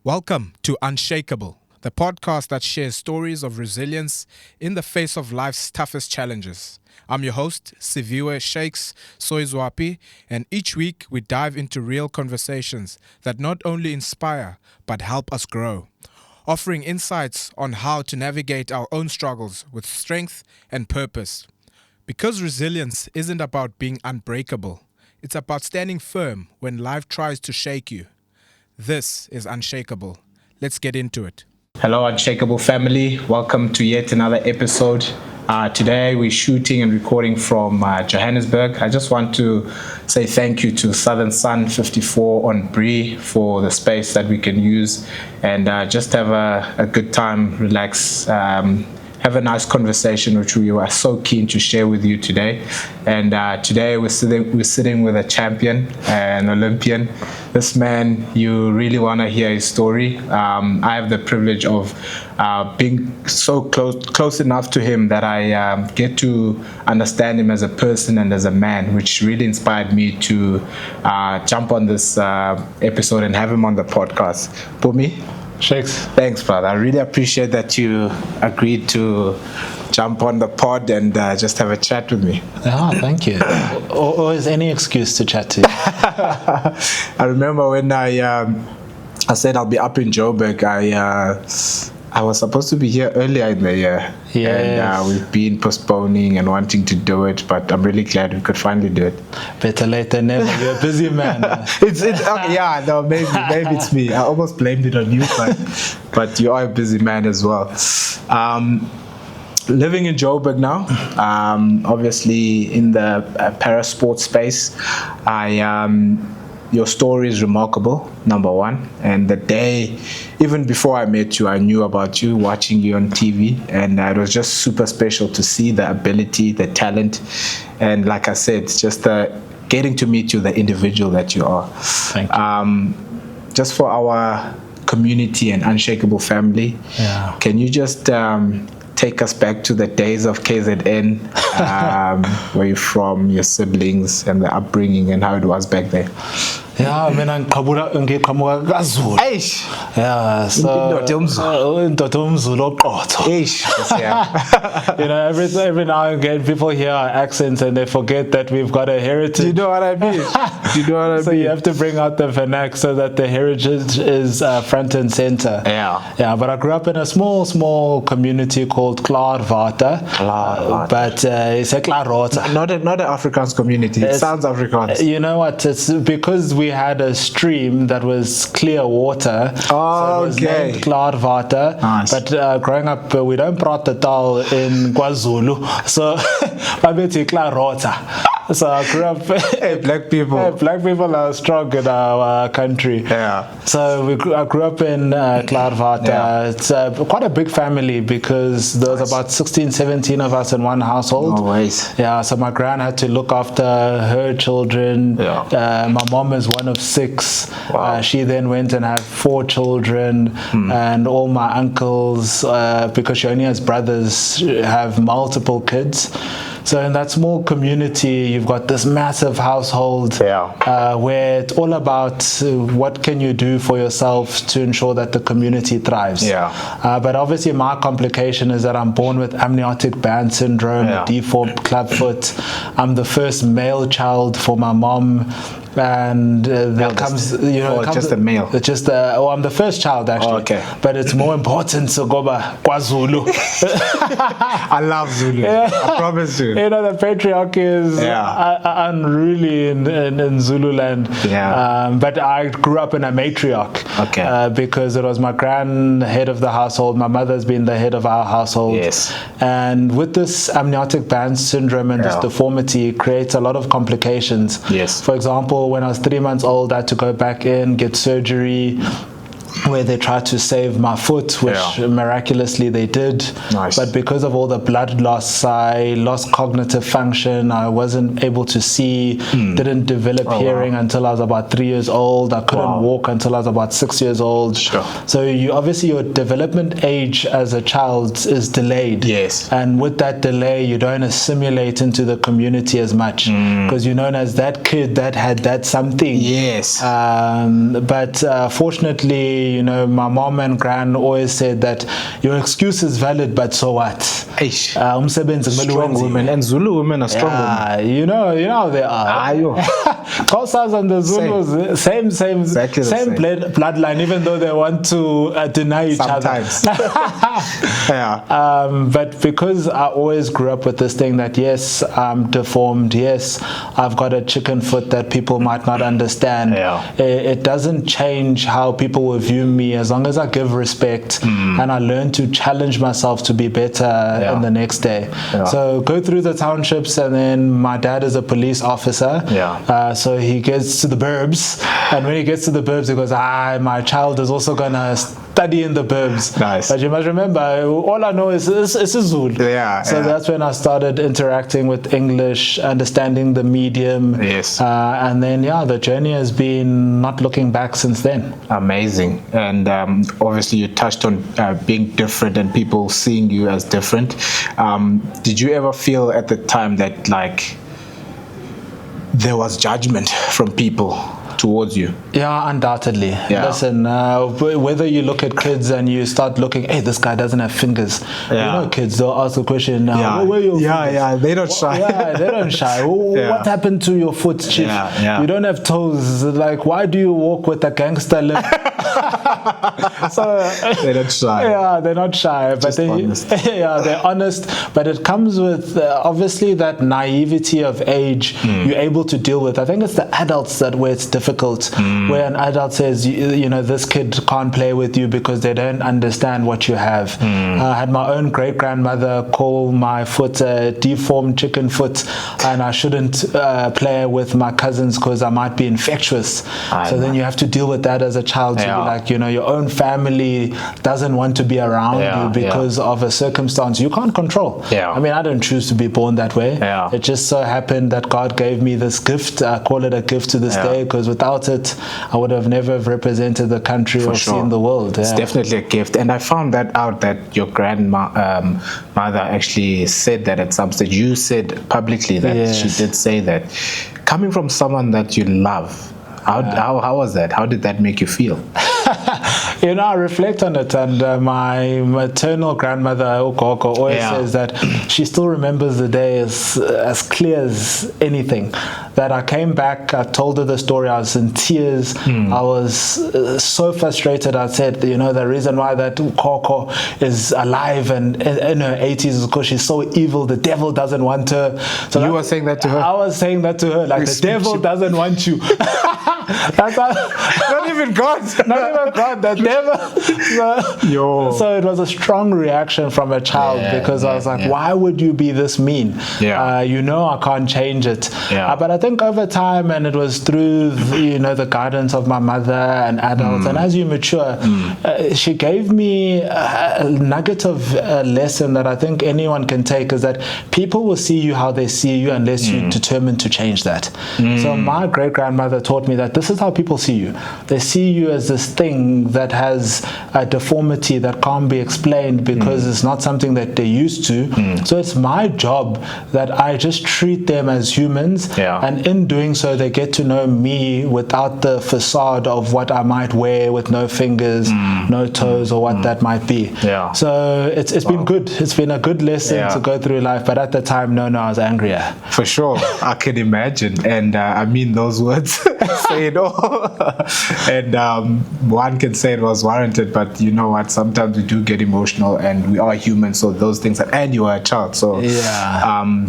Welcome to Unshakeable, the podcast that shares stories of resilience in the face of life's toughest challenges. I'm your host, Siviwe Shakes Soizwapi, and each week we dive into real conversations that not only inspire but help us grow, offering insights on how to navigate our own struggles with strength and purpose. Because resilience isn't about being unbreakable, it's about standing firm when life tries to shake you. This is Unshakeable. Let's get into it. Hello, Unshakeable family. Welcome to yet another episode. Today we're shooting and recording from Johannesburg. I just want to say thank you to Southern Sun 54 on Bree for the space that we can use and just have a good time, relax, have a nice conversation, which we are so keen to share with you today. And today we're sitting with a champion, an Olympian. This man, you really want to hear his story. I have the privilege of being so close enough to him that I get to understand him as a person and as a man, which really inspired me to jump on this episode and have him on the podcast. Pumi? Shakes. Thanks, brother. I really appreciate that you agreed to jump on the pod and just have a chat with me. Oh, thank you. Always any excuse to chat to you. I remember when I said I'll be up in Joburg, I was supposed to be here earlier in the year. Yes. And we've been postponing and wanting to do it, but I'm really glad we could finally do it. Better late than never. You're a busy man. Maybe it's me. I almost blamed it on you, but you are a busy man as well. Living in Joburg now, obviously in the parasport space, your story is remarkable, number one. And the day, even before I met you, I knew about you, watching you on TV. And it was just super special to see the ability, the talent. And like I said, just getting to meet you, the individual that you are. Thank you. Just for our community and Unshakeable family, can you just take us back to the days of KZN, where you're from, your siblings, and the upbringing and how it was back there? Yeah, mina ngiqhamuka kaZulu. Yeah, so indoda umZulu oqotho. You know, every now and again people hear our accents and they forget that we've got a heritage. You know what I mean? So you have to bring out the vernac so that the heritage is front and center. Yeah, but I grew up in a small community called Klaarwater. But it's a Klaarwater. Not an Afrikaans community. It sounds Afrikaans. You know what? It's because we had a stream that was clear water. Oh, so it was named Klaarwater. Nice. But growing up, we don't praat the taal in KwaZulu. So I bet you Klaarwater. So I grew up. Black people are strong in our country. Yeah. So I grew up in Klaarwater. Yeah. It's quite a big family because there was about 16, 17 of us in one household. Always. Yeah. So my gran had to look after her children. Yeah. My mom is one of 6. Wow. She then went and had 4 children, and all my uncles, because she only has brothers, have multiple kids. So in that small community, you've got this massive household where it's all about what can you do for yourself to ensure that the community thrives. But obviously my complication is that I'm born with amniotic band syndrome, deformed clubfoot. I'm the first male child for my mom. And that comes, just a male. It's just, I'm the first child actually. Oh, okay. But it's more important to go back KwaZulu. I love Zulu. I promise you. You know, the patriarchy is unruly in Zululand. But I grew up in a matriarch. Because it was my gran head of the household. My mother's been the head of our household. Yes. And with this amniotic band syndrome and this deformity, it creates a lot of complications. Yes. For example, when I was 3 months old, I had to go back in, get surgery, where they tried to save my foot, which miraculously they did. Nice. But because of all the blood loss, I lost cognitive function. I wasn't able to see, didn't develop hearing until I was about 3 years old. I couldn't walk until I was about 6 years old. Sure. So obviously your development age as a child is delayed. Yes. And with that delay, you don't assimilate into the community as much because you're known as that kid that had that something. Yes. But fortunately, family, my mom and gran always said that your excuse is valid, but so what? Strong women, and Zulu women are strong women. You know how they are. Xhosas and the Zulus, same bloodline, even though they want to deny each other. But because I always grew up with this thing that yes, I'm deformed, yes, I've got a chicken foot that people might not understand. It doesn't change how people will view me as long as I give respect and I learn to challenge myself to be better in the next day. So go through the townships, and then my dad is a police officer. So he gets to the burbs, and when he gets to the burbs, he goes, my child is also gonna study in the burbs. Nice. But you must remember, all I know is Zulu. So that's when I started interacting with English, understanding the medium. And then the journey has been not looking back since then. Amazing. And obviously you touched on being different and people seeing you as different. Did you ever feel at the time that there was judgment from people towards you? Yeah, undoubtedly. Listen, whether you look at kids and you start looking, hey, this guy doesn't have fingers. Kids, they'll ask the question, where are your fingers? They don't shy. They don't shy. What happened to your foot, Chief? You don't have toes. Like, why do you walk with a gangster lip? So they're not shy. They're not shy, but they're honest. But it comes with obviously that naivety of age you're able to deal with. I think it's the adults where it's difficult, where an adult says, this kid can't play with you because they don't understand what you have. I had my own great-grandmother call my foot a deformed chicken foot, and I shouldn't play with my cousins because I might be infectious. So then you have to deal with that as a child, to be like, your own family doesn't want to be around you because of a circumstance you can't control. I mean, I don't choose to be born that way. It just so happened that God gave me this gift. I call it a gift to this day, because without it, I would have never represented the country or seen the world. It's definitely a gift. And I found that out, that your grandmother actually said that at some stage. You said publicly that she did say that. Coming from someone that you love, how was that? How did that make you feel? I reflect on it, and my maternal grandmother, Ukoko, always says that she still remembers the day as clear as anything. That I came back, I told her the story, I was in tears, I was so frustrated. I said, the reason why that Ukoko is alive and in her 80s is because she's so evil, the devil doesn't want her. So you were saying that to her? I was saying that to her, like, the devil doesn't want you. Not even God. Not even God, the devil. So it was a strong reaction from a child, because I was like, why would you be this mean? I can't change it. But I think over time, and it was through the guidance of my mother and adults, and as you mature, she gave me a nugget of a lesson that I think anyone can take, is that people will see you how they see you unless you're determined to change that. So my great-grandmother taught me that this is how people see you. They see you as this thing that has a deformity that can't be explained because it's not something that they're used to. So it's my job that I just treat them as humans, and in doing so they get to know me without the facade of what I might wear with no fingers, no toes, or what that might be. So it's been good. It's been a good lesson to go through life, but at the time, I was angrier. For sure, I can imagine. And I mean, those words say it all. And one can say it was warranted, but you know what, sometimes we do get emotional, and we are human, so those things and you are a child, so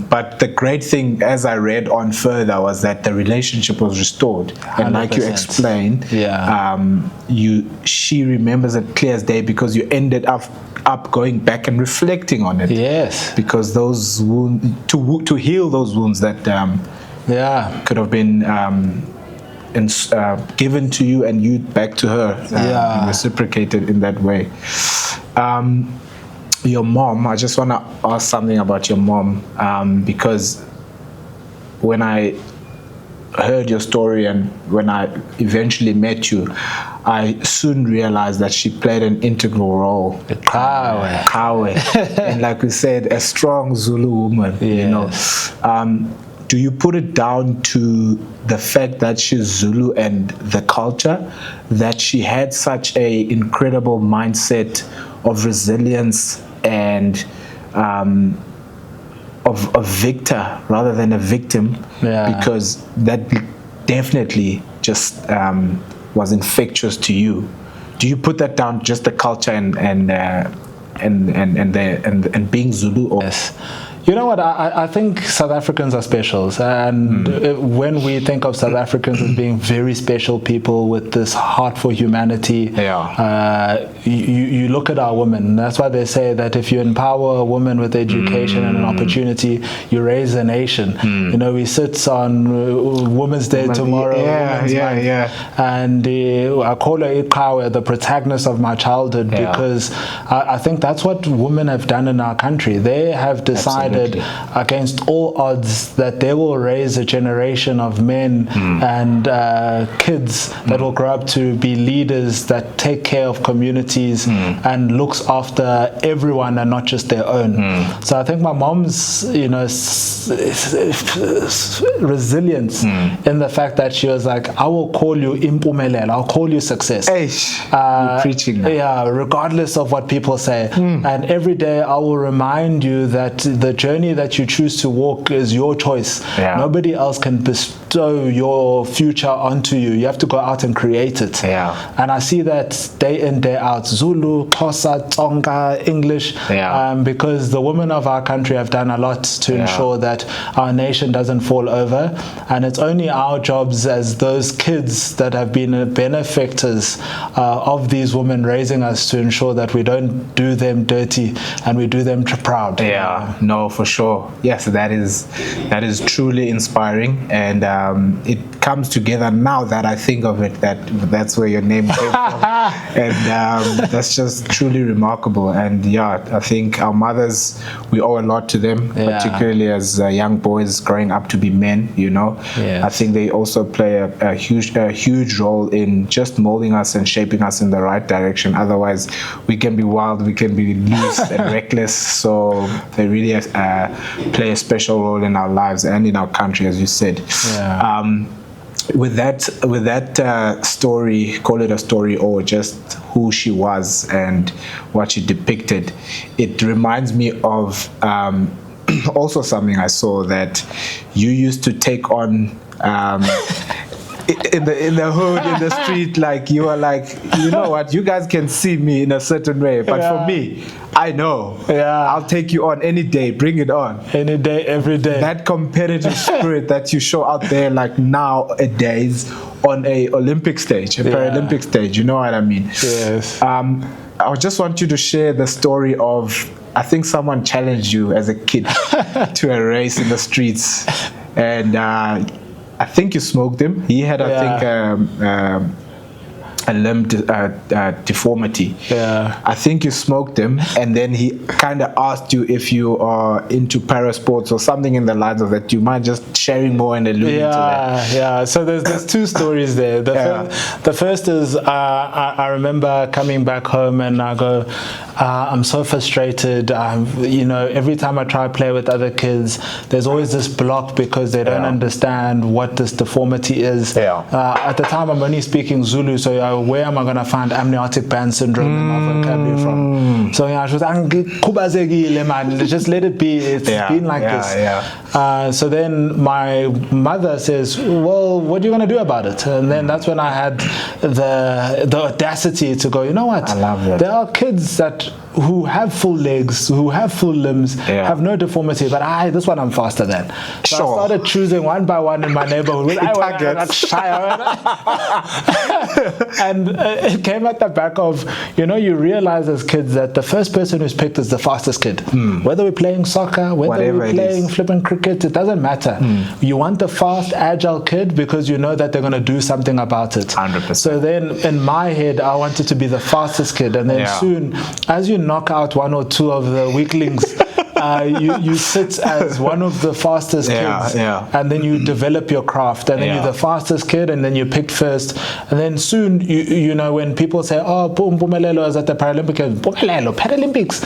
but the great thing, as I read on further, was that the relationship was restored, and 100%. Like you explained, she remembers it clear as day, because you ended up going back and reflecting on it, because those wounds, to heal those wounds that could have been given to you and you back to her, reciprocated in that way. Your mom, I just want to ask something about your mom, because when I heard your story and when I eventually met you, I soon realized that she played an integral role. And like we said, a strong Zulu woman, you know. do you put it down to the fact that she's Zulu and the culture, that she had such a incredible mindset of resilience and of a victor rather than a victim? Because that definitely just was infectious to you. Do you put that down just the culture and being Zulu? Or? Yes. You know what? I think South Africans are specials, and when we think of South Africans as being very special people with this heart for humanity, you look at our women. That's why they say that if you empower a woman with education and an opportunity, you raise a nation. You know, we sit on Women's Day tomorrow, and I call her Ikawe, the protagonist of my childhood, because I think that's what women have done in our country. They have decided against all odds that they will raise a generation of men and kids that will grow up to be leaders that take care of communities and looks after everyone and not just their own. So I think my mom's, you know, resilience in the fact that she was like, I will call you MPUMELELO, I'll call you success. You're preaching now. Yeah, regardless of what people say. And every day I will remind you that the journey that you choose to walk is your choice. Nobody else can bestow your future onto you. You have to go out and create it. And I see that day in, day out. Zulu, Xhosa, Tsonga, English, because the women of our country have done a lot to ensure that our nation doesn't fall over. And it's only our jobs as those kids that have been benefactors of these women raising us to ensure that we don't do them dirty and we do them proud. No, for sure. Yes, that is truly inspiring, and it comes together now that I think of it, that's where your name came from. And that's just truly remarkable. And I think our mothers, we owe a lot to them, particularly as young boys growing up to be men, you know. I think they also play a huge role in just molding us and shaping us in the right direction. Otherwise we can be wild, we can be loose and reckless. So they really play a special role in our lives and in our country, as you said. With that story, call it a story or just who she was and what she depicted, it reminds me of also something I saw that you used to take on in the hood, in the street. Like, you are like, you know what, you guys can see me in a certain way, but for me, I know. I'll take you on any day, bring it on. Any day, every day. That competitive spirit that you show out there, like nowadays on a Olympic stage, a Paralympic stage, you know what I mean? Yes. I just want you to share the story of, I think someone challenged you as a kid to a race in the streets, and I think you smoked him. He had, I think, a limb deformity. I think you smoked him, and then he kind of asked you if you are into para sports or something in the lines of that. Do you mind just sharing more and alluding to that? So there's two stories there. The first is I remember coming back home and I go, I'm so frustrated. You know, every time I try to play with other kids, there's always this block because they don't understand what this deformity is. At the time, I'm only speaking Zulu, so where am I going to find amniotic band syndrome in my vocabulary from? So I was like, just let it be. It's been like this. So then my mother says, well, what are you going to do about it? And then that's when I had the audacity to go, you know what? I love that. There are kids who have full legs, who have full limbs, have no deformity, but this one I'm faster than. So I started choosing one by one in my neighborhood. And it came at the back of, you know, you realize as kids that the first person who's picked is the fastest kid. Whether we're playing soccer, whether we're playing flipping cricket, it doesn't matter. You want the fast, agile kid because you know that they're going to do something about it. 100%. So then in my head, I wanted to be the fastest kid. And then soon, as you knock out one or two of the weaklings, you sit as one of the fastest kids, and then you develop your craft, and then you're the fastest kid, and then you picked first, and then soon you know when people say, oh, MPUMELELO is at the Paralympic, MPUMELELO Paralympics,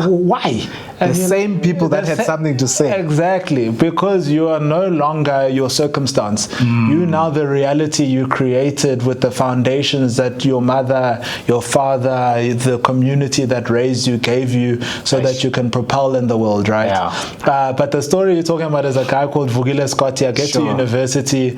why? And the same people that had something to say. Exactly, because you are no longer your circumstance. You now the reality you created with the foundations that your mother, your father, the community that raised you gave you, so that you can propel in the world, right? But the story you're talking about is a guy called Vukile Scotty. I get to university.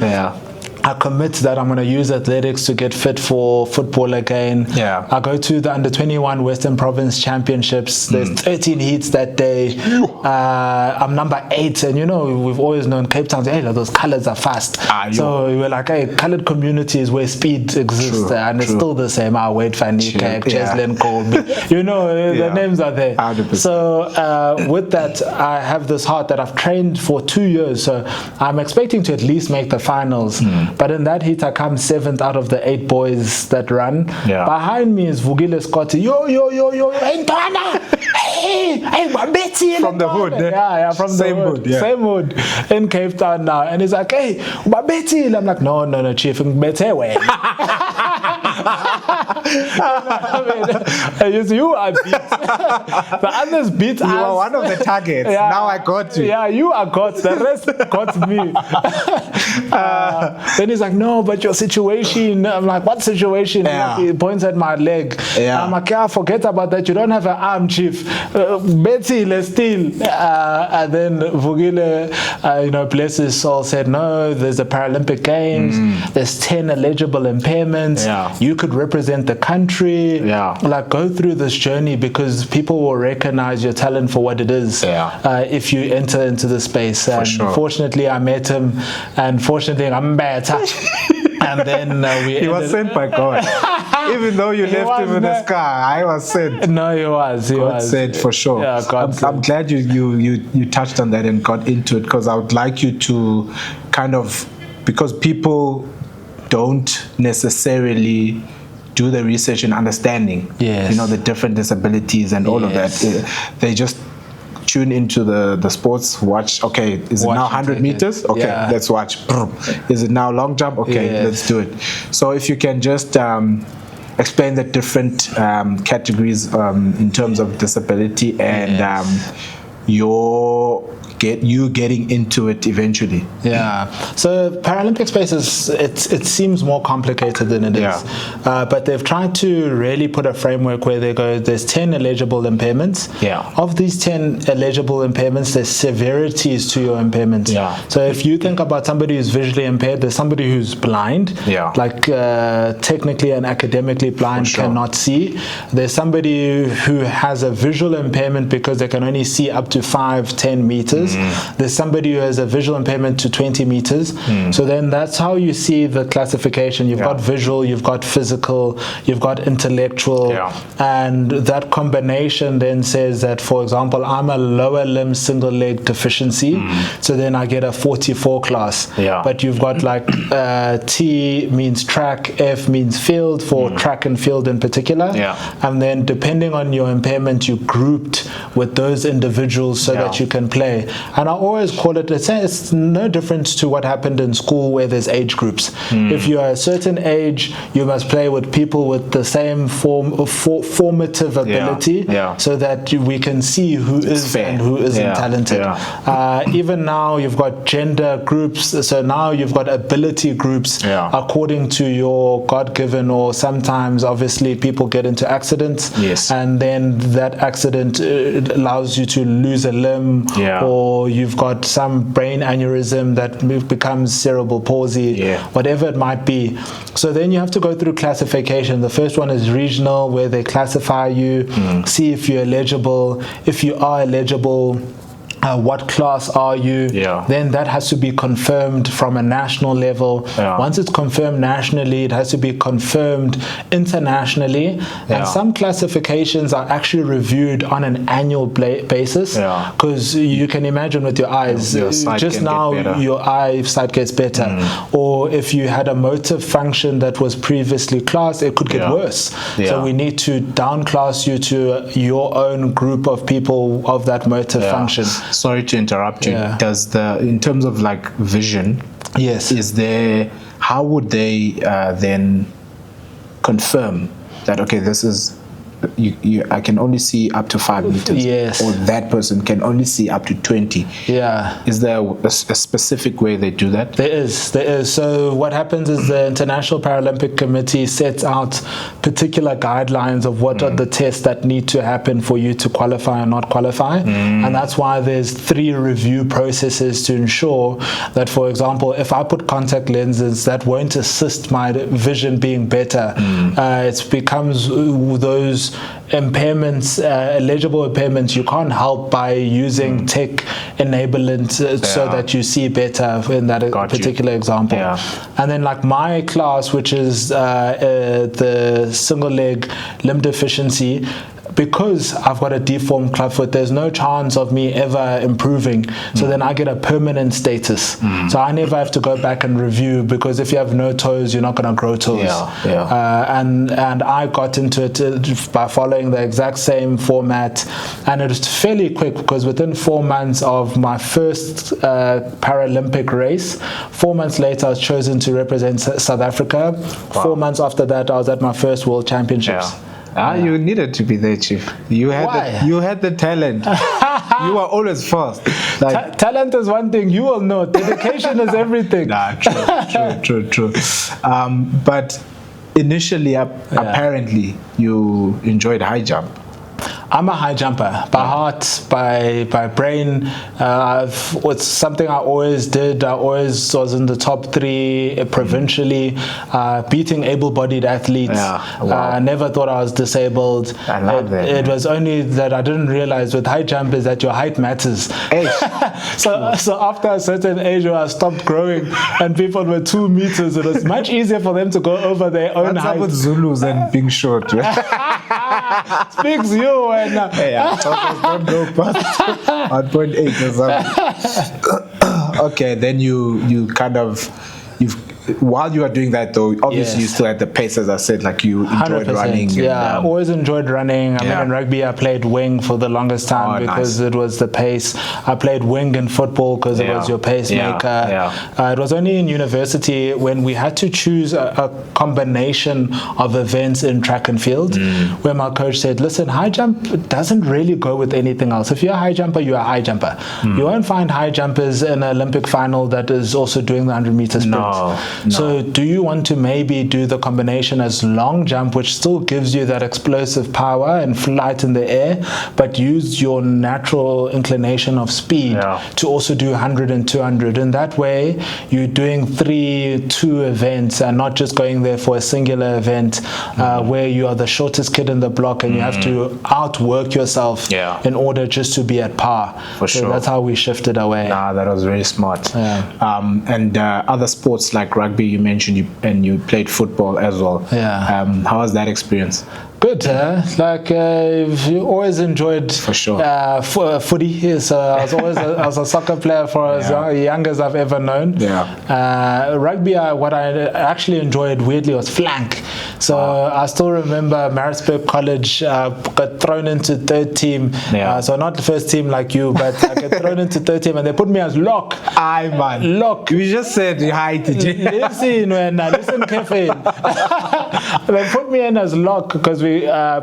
I commit that I'm going to use athletics to get fit for football again. I go to the under-21 Western Province Championships. There's 13 heats that day. I'm number 8, and you know we've always known Cape Town. Hey, those colors are fast. So we were like, hey, colored communities where speed exists, and it's still the same. Wade Van Niekerk, Cheslin Colby. You know the names are there. 100%. So with that, I have this heart that I've trained for 2 years. So I'm expecting to at least make the finals. But in that heat, I come 7th out of the 8 boys that run. Behind me is Vukile Scotty. Yo, hey, Ntwana! Hey, Betty! From the hood. From the hood. Same hood. In Cape Town now. And he's like, hey, Betty! I'm like, no, Chief, Betty, way. You are beat. The others beat us. You are one of the targets. Now I got you. Yeah, you are got. The rest got me. Then he's like, no, but your situation. I'm like, what situation? He points at my leg. I'm like, forget about that. You don't have an arm, Chief. Betty, let's steal. And then Vukile, bless his soul, said, no, there's the Paralympic Games. There's 10 eligible impairments. You could represent the country. Like, go through this journey because people will recognize your talent for what it is if you enter into the space. And fortunately, I met him, and fortunately, I'm better. And then he was sent by God. Even though you left him in the scar, I was sent. No, he was. God sent for sure. I'm glad you touched on that and got into it, because I would like you to kind of, because people don't necessarily do the research and understanding, the different disabilities and all of that. They just tune into the sports, watch, okay, is it now 100 meters? Okay, let's watch. Is it now long jump? Okay, let's do it. So if you can just explain the different categories in terms of disability and you getting into it eventually. So Paralympic space it seems more complicated than it is. But they've tried to really put a framework where they go, there's 10 eligible impairments. Of these 10 eligible impairments, there's severities to your impairment. So if you think about somebody who's visually impaired, there's somebody who's blind, like technically and academically blind, cannot see. There's somebody who has a visual impairment because they can only see up to 5-10 meters. There's somebody who has a visual impairment to 20 meters. So then that's how you see the classification. You've got visual, you've got physical, you've got intellectual, and that combination then says that, for example, I'm a lower limb single leg deficiency, so then I get a 44 class. But you've got like T means track, F means field for track and field in particular, and then depending on your impairment, you grouped with those individuals so that you can play. And I always call it, it's no difference to what happened in school where there's age groups. If you are a certain age, you must play with people with the same formative ability, so that we can see who is fair and who isn't talented. Even now you've got gender groups, so now you've got ability groups according to your God-given, or sometimes obviously people get into accidents, and then that accident allows you to lose a limb, or you've got some brain aneurysm that becomes cerebral palsy, whatever it might be. So then you have to go through classification. The first one is regional, where they classify you, see if you're eligible. If you are eligible, what class are you? Then that has to be confirmed from a national level. Once it's confirmed nationally, it has to be confirmed internationally. And some classifications are actually reviewed on an annual basis, because you can imagine with your eyes, just now your eyesight gets better. Or if you had a motor function that was previously classed, it could get worse. So we need to downclass you to your own group of people of that motor function. Sorry to interrupt you. Does in terms of like vision, is there, how would they then confirm that, okay, this is, I can only see up to 5 meters, or that person can only see up to 20? Is there a specific way they do that? There is. So what happens is the International Paralympic Committee sets out particular guidelines of what are the tests that need to happen for you to qualify or not qualify, and that's why there's 3 review processes to ensure that, for example, if I put contact lenses, that won't assist my vision being better. It becomes those impairments, eligible impairments, you can't help by using tech enablement so that you see better in that particular example. And then like my class, which is the single leg limb deficiency, because I've got a deformed clubfoot, there's no chance of me ever improving. So then I get a permanent status. So I never have to go back and review, because if you have no toes, you're not going to grow toes. And I got into it by following the exact same format, and it was fairly quick, because within 4 months of my first Paralympic race, 4 months later I was chosen to represent South Africa. 4 months after that I was at my first World Championships. You needed to be there, Chief. You had the talent. You were always first. Like, talent is one thing, you will know. Dedication is everything. True. But initially, apparently, you enjoyed high jump. I'm a high jumper by heart, by brain. It's something I always did. I always was in the top 3 provincially, beating able-bodied athletes. I never thought I was disabled. I love that. It was only that I didn't realize with high jump is that your height matters. So after a certain age where I stopped growing and people were 2 meters, it was much easier for them to go over their own height. What's up with Zulus and being short? Speaks you. Don't go past 1.8 or something. Okay, then you kind of, while you are doing that though, obviously you still had the pace, as I said, like you enjoyed 100%, running. I always enjoyed running. I mean, in rugby I played wing for the longest time because it was the pace. I played wing in football because it was your pacemaker. It was only in university when we had to choose a combination of events in track and field, where my coach said, listen, high jump doesn't really go with anything else. If you're a high jumper, you're a high jumper. You won't find high jumpers in an Olympic final that is also doing the 100-meter sprint. So do you want to maybe do the combination as long jump, which still gives you that explosive power and flight in the air, but use your natural inclination of speed to also do 100 and 200? In that way, you're doing 2 events and not just going there for a singular event where you are the shortest kid in the block and you have to outwork yourself in order just to be at par. So that's how we shifted away. That was very smart. And other sports like rugby, you mentioned, you played football as well. How was that experience? Good. You always enjoyed footy. So I was a soccer player for as young as I've ever known. Rugby, what I actually enjoyed weirdly was flank. So I still remember Maritzburg College got thrown into 3rd team. So not the first team like you, but I got thrown into 3rd team and they put me as lock. Lock. You just said hi to listen carefully. They put me in as lock because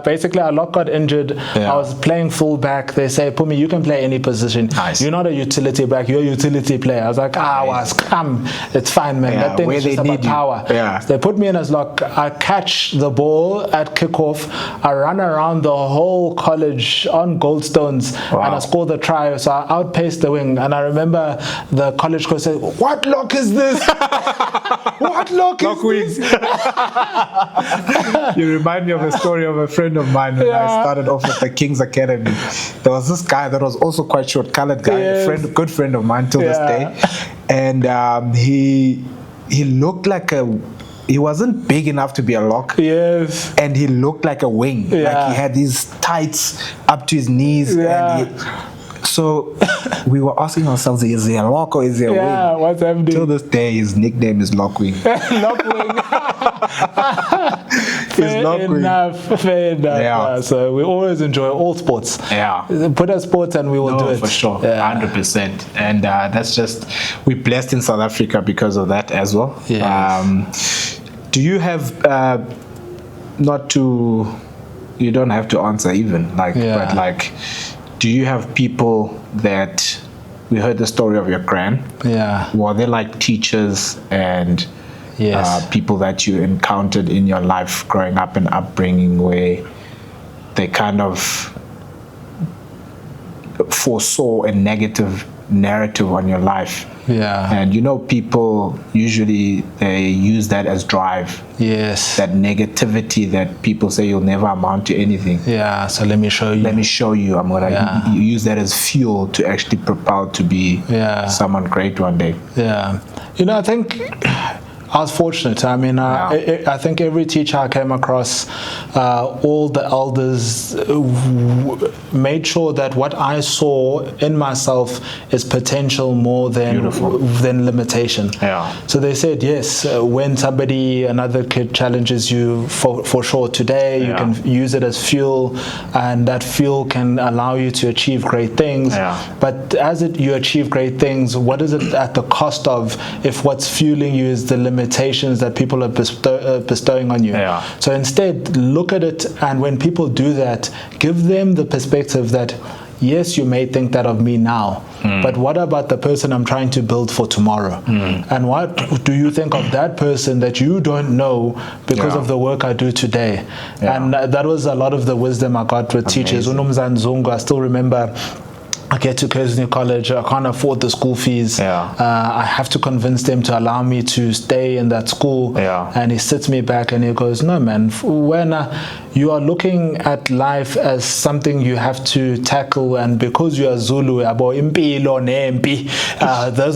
basically our lock got injured. I was playing full back. They say, Pumi, you can play any position. You're not a utility back, you're a utility player. I was like, come, it's fine, man. That thing is just about power. They put me in as lock. I catch the ball at kickoff. I run around the whole college on Goldstones and I score the try. So I outpaced the wing. And I remember the college coach said, what lock is this? What lock is this? You remind me of a story of a friend of mine when I started off at the King's Academy. There was this guy that was also quite short, colored guy, a good friend of mine till this day. And he looked like he wasn't big enough to be a lock. Yes. And he looked like a wing. Like he had these tights up to his knees. So we were asking ourselves, is he a lock or is he a wing? Yeah, what's happening? Till this day, his nickname is Lockwing. Lockwing. Fair enough. Yeah. So we always enjoy all sports. Yeah. Put us sports and we will do it. For sure. 100%. And that's just, we're blessed in South Africa because of that as well. Yes. Do you have, you don't have to answer even, but like, do you have people that, we heard the story of your gran. Yeah. Were they like teachers and people that you encountered in your life growing up and upbringing where they kind of foresaw a negative narrative on your life? Yeah. And people usually they use that as drive. Yes. That negativity that people say you'll never amount to anything. Yeah. So let me show you. I'm gonna you use that as fuel to actually propel to be someone great one day. Yeah. I think I was fortunate. I mean, I think every teacher I came across, all the elders made sure that what I saw in myself is potential more than limitation. Yeah. So they said, yes, when another kid challenges you for sure today, you can use it as fuel, and that fuel can allow you to achieve great things. Yeah. But as you achieve great things, what is it at the cost of if what's fueling you is the limitations that people are bestowing on you? Yeah. So instead, look at it, and when people do that, give them the perspective that, yes, you may think that of me now, but what about the person I'm trying to build for tomorrow? And what do you think of that person that you don't know because of the work I do today? And that was a lot of the wisdom I got with teachers. Unumzan Zungu, I still remember, I get to Kersney College, I can't afford the school fees. I have to convince them to allow me to stay in that school. And he sits me back and he goes, no man, when you are looking at life as something you have to tackle, and because you are Zulu, those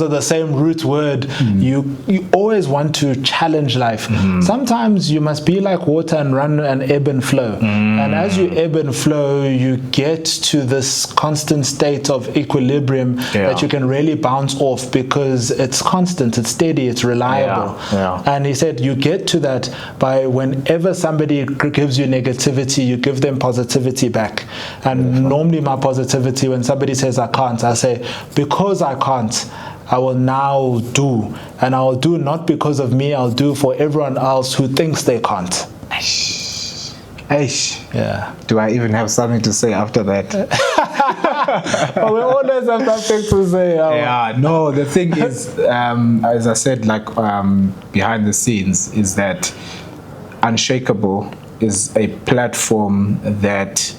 are the same root word. You always want to challenge life. Sometimes you must be like water and run and ebb and flow. And as you ebb and flow, you get to this constant state of equilibrium that you can really bounce off because it's constant, it's steady, it's reliable. And he said you get to that by whenever somebody gives you negativity, you give them positivity back. And normally my positivity, when somebody says I can't, I say, because I can't, I will now do. And I will do not because of me, I'll do for everyone else who thinks they can't. Yeah. Do I even have something to say after that? Well, we always have something to say. No, the thing is, as I said, behind the scenes, is that Unshakeable is a platform that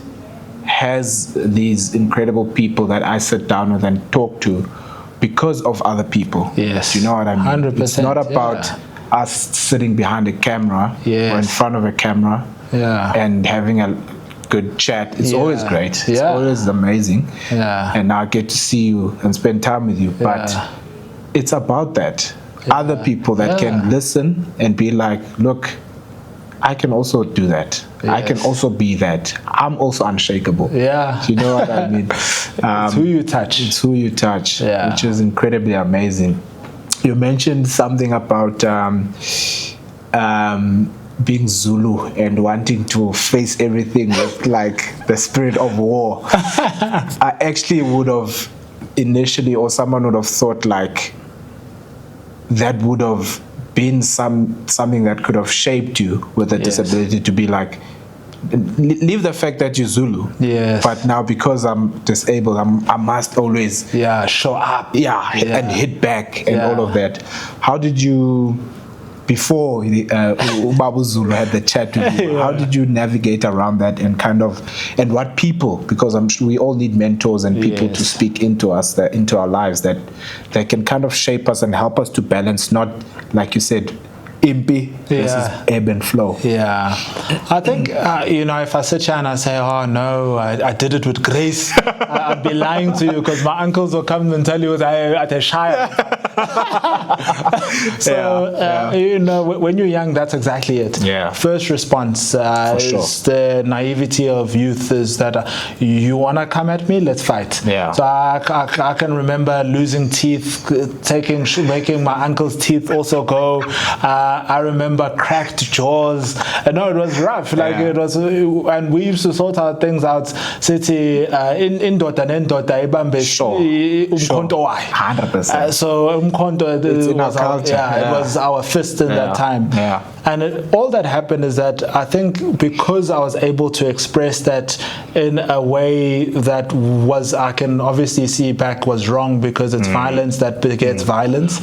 has these incredible people that I sit down with and talk to because of other people. Yes. Do you know what I mean? 100%. It's not about us sitting behind a camera or in front of a camera and having a good chat. It's always great. It's always amazing. And I get to see you and spend time with you. But it's about that. Other people that can listen and be like, look, I can also do that. I can also be that. I'm also unshakable. You know what I mean? It's who you touch. It's who you touch, which is incredibly amazing. You mentioned something about being Zulu and wanting to face everything with the spirit of war. I actually would have initially, or someone would have thought that would have been something that could have shaped you with a disability, to be leave the fact that you're Zulu, but now because I'm disabled, I must always show up and hit back and all of that. How did you, before Ubabu Zulu had the chat with you, how did you navigate around that and what people, because I'm sure we all need mentors and people to speak into us, into our lives, that they can kind of shape us and help us to balance, not like you said, impi versus ebb and flow. Yeah, I think if I sit here and I say, oh no, I did it with grace, I'd be lying to you, because my uncles will come and tell you at a shire. So when you're young, that's exactly it. First response is the naivety of youth, is that you want to come at me, let's fight. So I can remember losing teeth, making my uncle's teeth also go. I remember cracked jaws. No, it was rough. It was, and we used to sort our things out. City in Dota and Dota ibambe. 100%. So it's in our culture. It was our fist in that time. And all that happened is that I think because I was able to express that in a way that I can obviously see back was wrong, because it's violence that begets violence.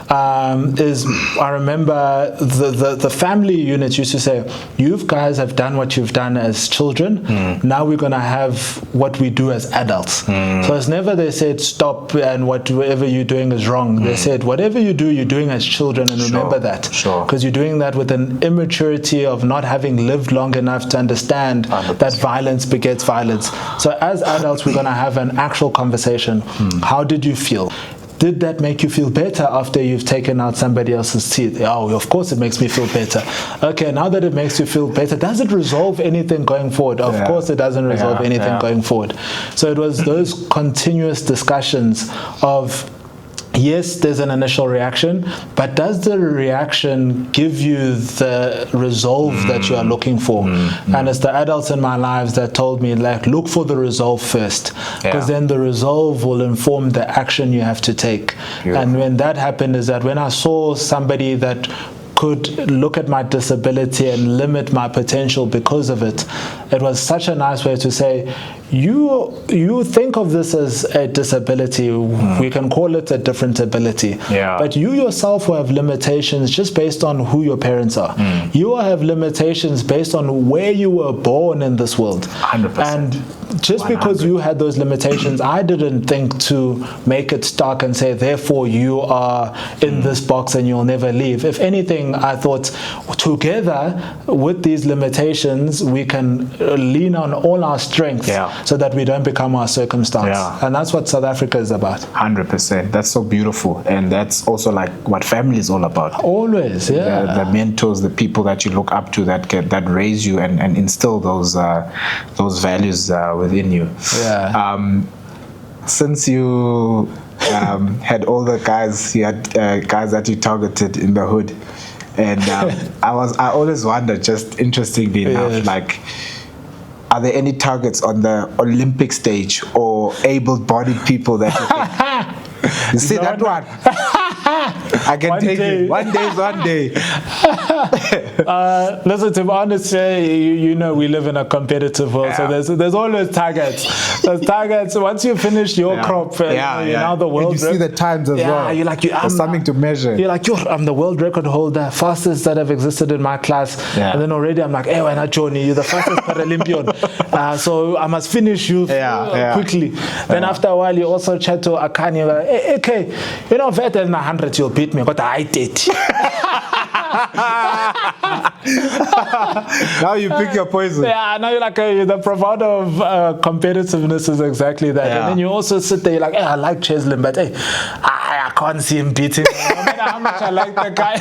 I remember the family units used to say, you guys have done what you've done as children, now we're going to have what we do as adults. So it's never they said stop and whatever you're doing is wrong. They said whatever you do, you're doing as children, and remember that, because you're doing that with an immaturity of not having lived long enough to understand 100%. That violence begets violence. So as adults, we're going to have an actual conversation. How did you feel? Did that make you feel better after you've taken out somebody else's teeth? Oh, of course it makes me feel better. Okay, now that it makes you feel better, does it resolve anything going forward? Of course it doesn't resolve anything going forward. So it was those continuous discussions of, yes, there's an initial reaction, but does the reaction give you the resolve that you are looking for? And it's the adults in my lives that told me, look for the resolve first, because then the resolve will inform the action you have to take. And when that happened is that when I saw somebody that could look at my disability and limit my potential because of it, it was such a nice way to say, you think of this as a disability, we can call it a different ability, but you yourself will have limitations just based on who your parents are. You will have limitations based on where you were born in this world. 100%. And just 100. Because you had those limitations, I didn't think to make it stark and say, therefore you are in this box and you'll never leave. If anything, I thought together with these limitations, we can lean on all our strengths so that we don't become our circumstance. And that's what South Africa is about. 100%. That's so beautiful. And that's also like what family is all about. Always, the mentors, the people that you look up to that raise you and instill those values within you. Since you had all the guys, you had guys that you targeted in the hood, and I always wondered, just interestingly enough, are there any targets on the Olympic stage or able-bodied people that you see that one? I can take it. One day. Listen, to be honest, you know we live in a competitive world, so there's always targets. There's targets. Once you finish your crop, you're now the world. And you see the times as well. You're like, there's something to measure. You're like, I'm the world record holder, fastest that have existed in my class. And then already I'm like, hey, why not Johnny? You're the fastest Paralympian. So I must finish you quickly. Then after a while, you also chat to Akani. You're like, hey, okay, better than 100, you'll beat me, but I did. Now you pick your poison. Now you're like, the provider of competitiveness is exactly that. And then you also sit there, you're like, hey, I like Cheslin, but hey, I can't see him beating me. No matter how much I like the guy.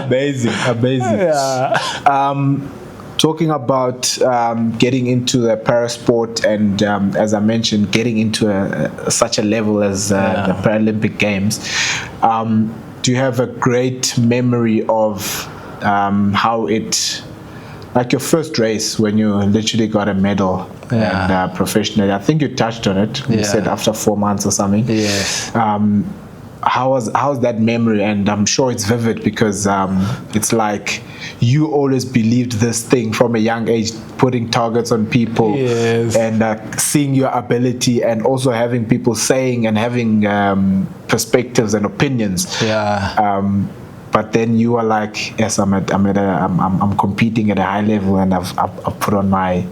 Amazing. Talking about getting into the parasport and, as I mentioned, getting into such a level as the Paralympic Games, do you have a great memory of how it, like your first race when you literally got a medal and professionally? I think you touched on it. You said after 4 months or something. Yes. How's that memory? And I'm sure it's vivid because it's like you always believed this thing from a young age, putting targets on people and seeing your ability, and also having people saying and having perspectives and opinions. But then you are like, yes, I'm competing at a high level, and I've put on my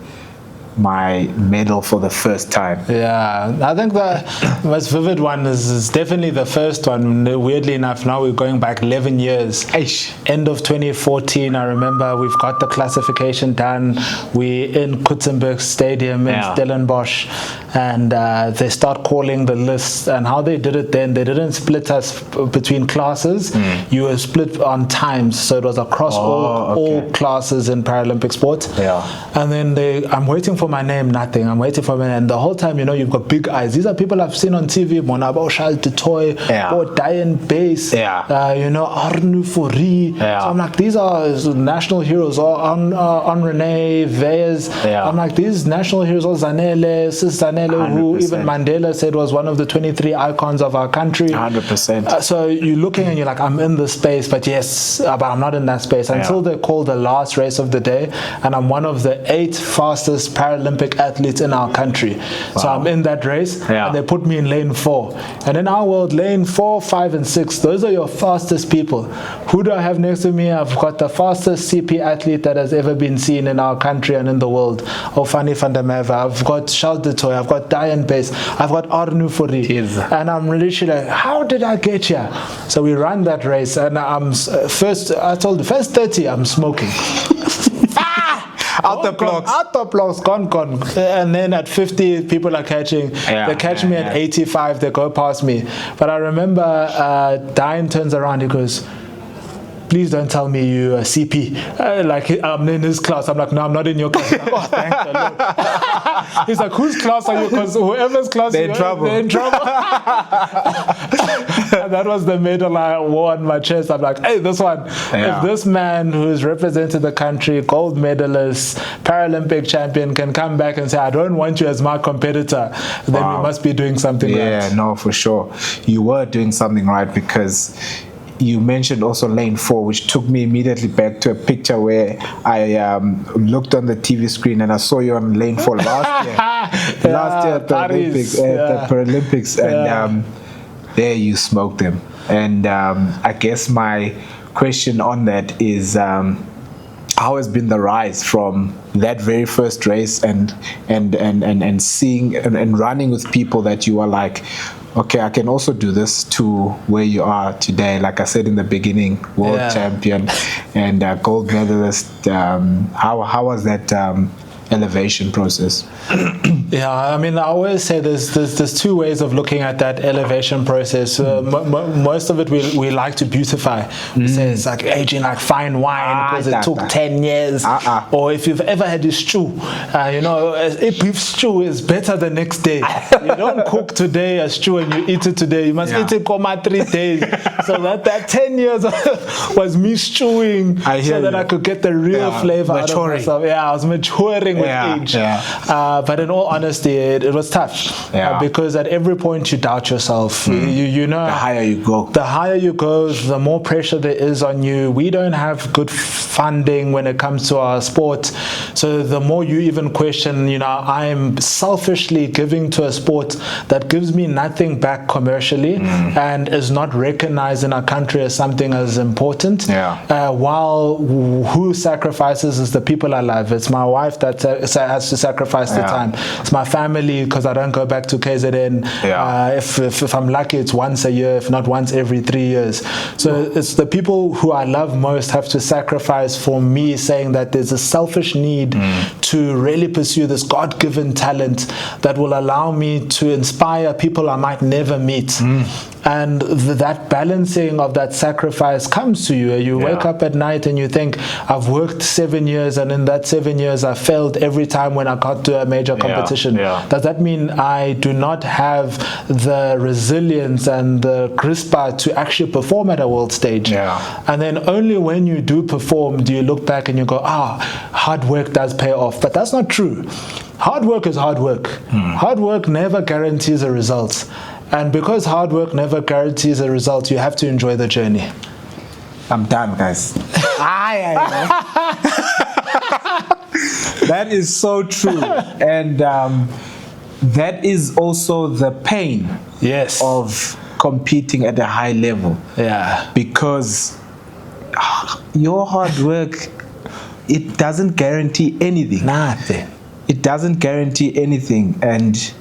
my medal for the first time? Yeah, I think the most vivid one is definitely the first one. Weirdly enough, now we're going back 11 years. Eish. End of 2014, I remember we've got the classification done. We're in Kutzenberg Stadium in Stellenbosch, and they start calling the list. And how they did it then, they didn't split us between classes. You were split on times, so it was across all classes in Paralympic sports. Yeah. And then I'm waiting for my name, nothing. I'm waiting for my name. And the whole time, you've got big eyes. These are people I've seen on TV. Monabo Shaltetoy, or Diane Base, Arnu Fori. So I'm like, these are national heroes. Or on Renee Veyes. I'm like, these national heroes, or Zanele, Sis Zanele, who even Mandela said was one of the 23 icons of our country. 100%. So you're looking and you're like, I'm in this space, but I'm not in that space. Until they call the last race of the day, and I'm one of the 8 fastest Paralympic athletes in our country. Wow. So I'm in that race, and they put me in lane 4. And in our world, lane 4, 5, and 6, those are your fastest people. Who do I have next to me? I've got the fastest CP athlete that has ever been seen in our country and in the world, Ofani van der Merwe. I've got Shaltetoy, I've got Diane Pace, I've got Arnu Fori. And I'm literally like, how did I get here? So we run that race, and I'm first 30, I'm smoking. Out the blocks, gone. And then at 50, people are catching. They catch me at 85, they go past me. But I remember Diane turns around, he goes, please don't tell me you're a CP. Like, I'm in his class. I'm like, no, I'm not in your class. Like, oh, thank the Lord. He's like, whose class are you? Because whoever's class they're in trouble. They're in trouble. And that was the medal I wore on my chest. I'm like, hey, this one. If this man who's represented the country, gold medalist, Paralympic champion, can come back and say, I don't want you as my competitor, then we must be doing something right. Yeah, no, for sure. You were doing something right, because you mentioned also lane 4, which took me immediately back to a picture where I looked on the TV screen and I saw you on lane 4 last year. Last year at the Olympics, the Paralympics, and there you smoked them. And I guess my question on that is, how has been the rise from that very first race and seeing and running with people that you are like, okay, I can also do this, to where you are today? Like I said in the beginning, world champion and gold medalist. How was that elevation process? I mean, I always say there's 2 ways of looking at that elevation process. Most of it we like to beautify. We say it's like aging like fine wine because it took 10 years. Or if you've ever had a stew, a beef stew is better the next day. You don't cook today a stew and you eat it today. You must eat it for 3 days. So that 10 years was me stewing so that I could get the real flavor out of myself. I was maturing with age. But in all honesty, it was tough because at every point you doubt yourself. You know, the higher you go, the more pressure there is on you. We don't have good funding when it comes to our sport, so the more you even question, I'm selfishly giving to a sport that gives me nothing back commercially and is not recognized in our country as something as important. While who sacrifices is the people I love. It's my wife that has to sacrifice the time. It's my family, because I don't go back to KZN. If I'm lucky, it's once a year, if not once every 3 years. So it's the people who I love most have to sacrifice for me, saying that there's a selfish need to really pursue this God-given talent that will allow me to inspire people I might never meet. And that balancing of that sacrifice comes to you. You wake up at night and you think, I've worked 7 years, and in that 7 years I failed every time when I got to a major competition. Does that mean I do not have the resilience and the crispa to actually perform at a world stage? And then only when you do perform do you look back and you go, hard work does pay off. But that's not true. Hard work is hard work. Hard work never guarantees a result. And because hard work never guarantees a result, you have to enjoy the journey. I'm done, guys. That is so true. And that is also the pain of competing at a high level. Because your hard work, it doesn't guarantee anything. Nothing. it doesn't guarantee anything. And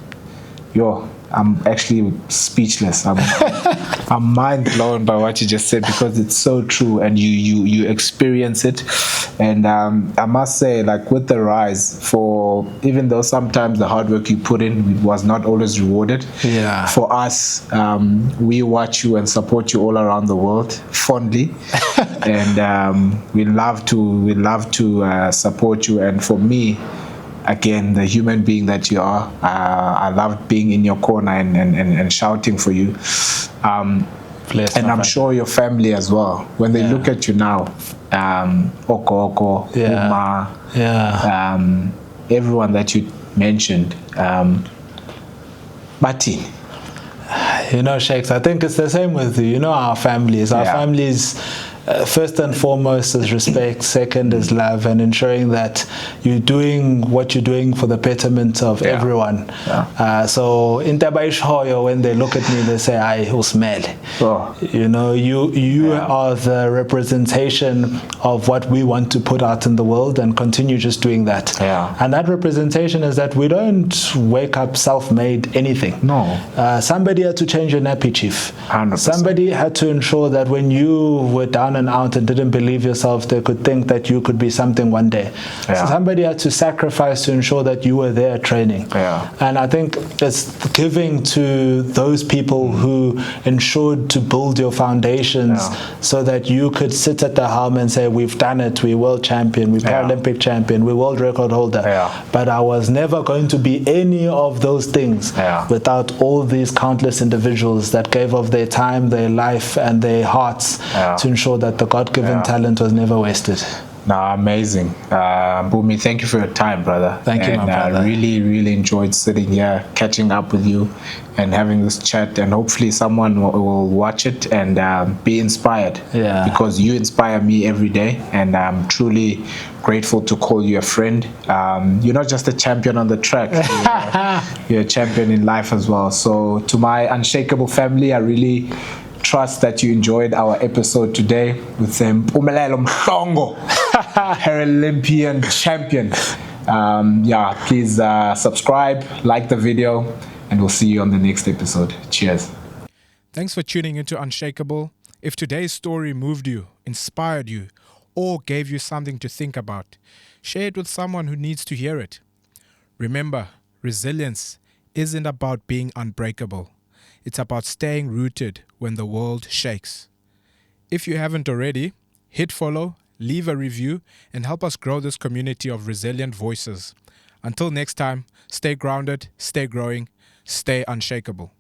I'm actually speechless. I'm mind blown by what you just said, because it's so true, and you experience it. And I must say, like, with the rise, for even though sometimes the hard work you put in was not always rewarded, for us, we watch you and support you all around the world fondly, and we love to support you. And for me, again, the human being that you are, I love being in your corner and shouting for you. And I'm sure your family as well, when they look at you now, Oko, Uma, everyone that you mentioned, Bati. Shakes, I think it's the same with our families. Our families, first and foremost is respect, second is love, and ensuring that you're doing what you're doing for the betterment of everyone. So in Tabaishoyo, when they look at me, they say, "I usmele." You are the representation of what we want to put out in the world, and continue just doing that. And that representation is that we don't wake up self-made anything. No. Somebody had to change your nappy, chief. 100%. Somebody had to ensure that when you were down and out and didn't believe yourself, they could think that you could be something one day. So somebody had to sacrifice to ensure that you were there training. And I think it's giving to those people who ensured to build your foundations so that you could sit at the helm and say, we've done it, we're world champion, we're Paralympic champion, we're world record holder. But I was never going to be any of those things without all these countless individuals that gave of their time, their life, and their hearts to ensure that the God-given talent was never wasted. Amazing. Mpumi, thank you for your time, brother. Thank you, my brother. I really, really enjoyed sitting here, catching up with you and having this chat, and hopefully someone will watch it and be inspired, because you inspire me every day, and I'm truly grateful to call you a friend. You're not just a champion on the track, you're a champion in life as well. So to my Unshakeable family, I really trust that you enjoyed our episode today with MPUMELELO MHLONGO, Paralympian champion. Please subscribe, like the video, and we'll see you on the next episode. Cheers. Thanks for tuning into Unshakeable. If today's story moved you, inspired you, or gave you something to think about, share it with someone who needs to hear it. Remember, resilience isn't about being unbreakable. It's about staying rooted when the world shakes. If you haven't already, hit follow, leave a review, and help us grow this community of resilient voices. Until next time, stay grounded, stay growing, stay unshakable.